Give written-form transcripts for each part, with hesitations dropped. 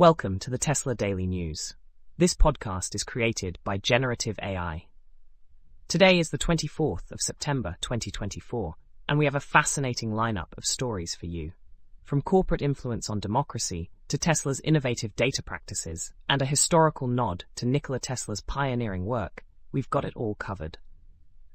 Welcome to the Tesla Daily News. This podcast is created by Generative AI. Today is the 24th of September 2024, and we have a fascinating lineup of stories for you. From corporate influence on democracy to Tesla's innovative data practices and a historical nod to Nikola Tesla's pioneering work, we've got it all covered.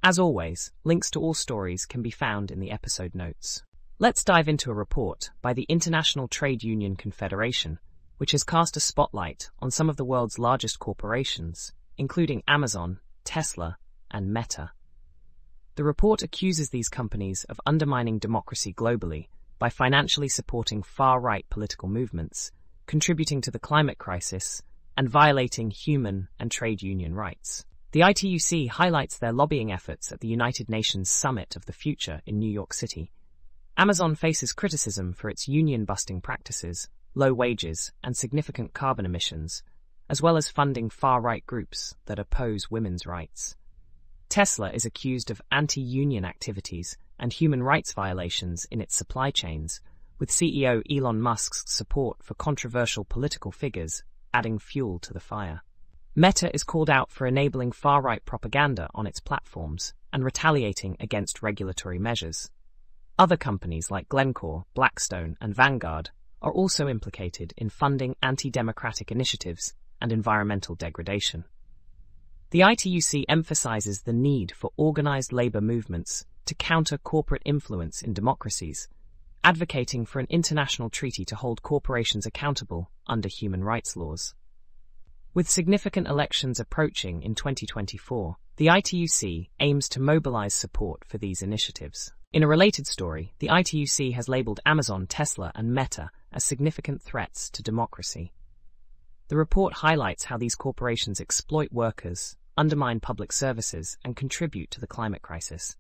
As always, links to all stories can be found in the episode notes. Let's dive into a report by the International Trade Union Confederation, which has cast a spotlight on some of the world's largest corporations, including Amazon, Tesla, and Meta. The report accuses these companies of undermining democracy globally by financially supporting far-right political movements, contributing to the climate crisis, and violating human and trade union rights. The ITUC highlights their lobbying efforts at the United Nations Summit of the Future in New York City. Amazon faces criticism for its union-busting practices, low wages, and significant carbon emissions, as well as funding far-right groups that oppose women's rights. Tesla is accused of anti-union activities and human rights violations in its supply chains, with CEO Elon Musk's support for controversial political figures adding fuel to the fire. Meta is called out for enabling far-right propaganda on its platforms and retaliating against regulatory measures. Other companies like Glencore, Blackstone, and Vanguard are also implicated in funding anti-democratic initiatives and environmental degradation. The ITUC emphasizes the need for organized labor movements to counter corporate influence in democracies, advocating for an international treaty to hold corporations accountable under human rights laws. With significant elections approaching in 2024, the ITUC aims to mobilize support for these initiatives. In a related story, the ITUC has labeled Amazon, Tesla, and Meta as significant threats to democracy. The report highlights how these corporations exploit workers, undermine public services, and contribute to the climate crisis.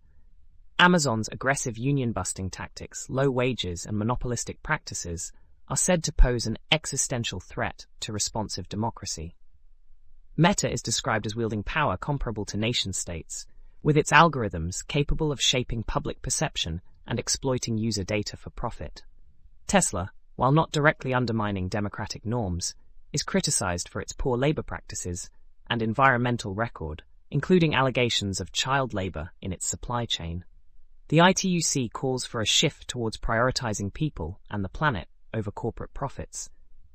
Amazon's aggressive union-busting tactics, low wages, and monopolistic practices are said to pose an existential threat to responsive democracy. Meta is described as wielding power comparable to nation-states, with its algorithms capable of shaping public perception and exploiting user data for profit. Tesla, while not directly undermining democratic norms, is criticized for its poor labor practices and environmental record, including allegations of child labor in its supply chain. The ITUC calls for a shift towards prioritizing people and the planet over corporate profits,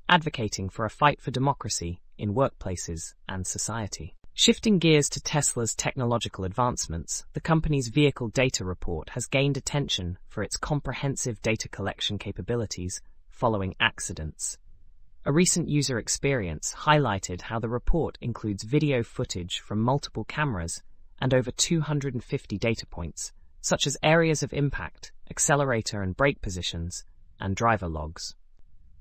advocating for a fight for democracy in workplaces and society. Shifting gears to Tesla's technological advancements, the company's vehicle data report has gained attention for its comprehensive data collection capabilities following accidents. A recent user experience highlighted how the report includes video footage from multiple cameras and over 250 data points, such as areas of impact, accelerator and brake positions, and driver logs.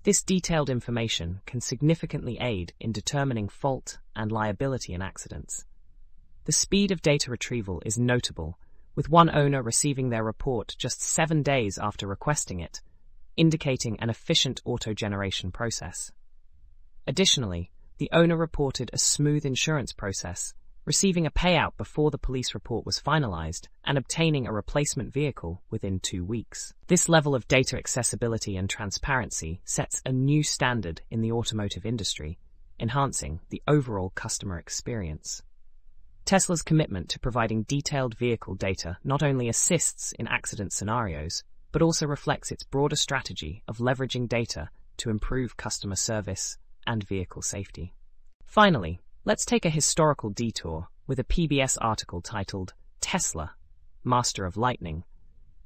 This detailed information can significantly aid in determining fault and liability in accidents. The speed of data retrieval is notable, with one owner receiving their report just 7 days after requesting it, indicating an efficient auto-generation process. Additionally, the owner reported a smooth insurance process, receiving a payout before the police report was finalized and obtaining a replacement vehicle within 2 weeks. This level of data accessibility and transparency sets a new standard in the automotive industry, enhancing the overall customer experience. Tesla's commitment to providing detailed vehicle data not only assists in accident scenarios, but also reflects its broader strategy of leveraging data to improve customer service and vehicle safety. Finally, let's take a historical detour with a PBS article titled Tesla, Master of Lightning,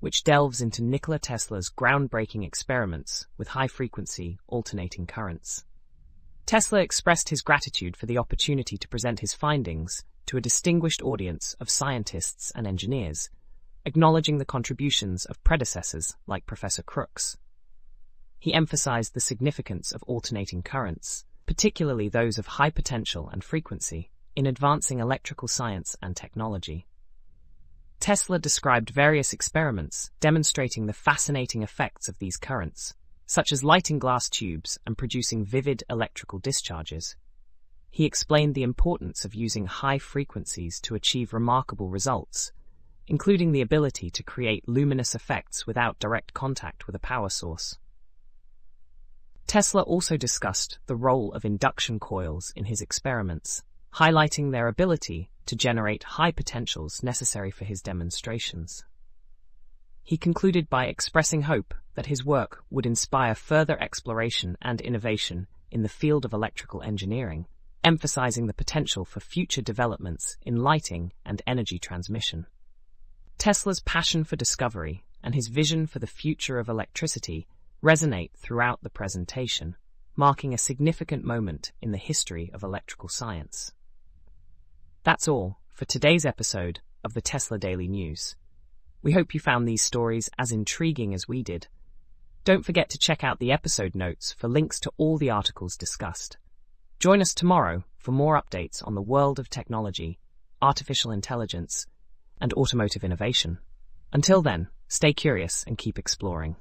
which delves into Nikola Tesla's groundbreaking experiments with high-frequency alternating currents. Tesla expressed his gratitude for the opportunity to present his findings to a distinguished audience of scientists and engineers, acknowledging the contributions of predecessors like Professor Crookes. He emphasized the significance of alternating currents, particularly those of high potential and frequency, in advancing electrical science and technology. Tesla described various experiments demonstrating the fascinating effects of these currents, such as lighting glass tubes and producing vivid electrical discharges. He explained the importance of using high frequencies to achieve remarkable results, including the ability to create luminous effects without direct contact with a power source. Tesla also discussed the role of induction coils in his experiments, highlighting their ability to generate high potentials necessary for his demonstrations. He concluded by expressing hope that his work would inspire further exploration and innovation in the field of electrical engineering, emphasizing the potential for future developments in lighting and energy transmission. Tesla's passion for discovery and his vision for the future of electricity resonate throughout the presentation, marking a significant moment in the history of electrical science. That's all for today's episode of the Tesla Daily News. We hope you found these stories as intriguing as we did. Don't forget to check out the episode notes for links to all the articles discussed. Join us tomorrow for more updates on the world of technology, artificial intelligence, and automotive innovation. Until then, stay curious and keep exploring.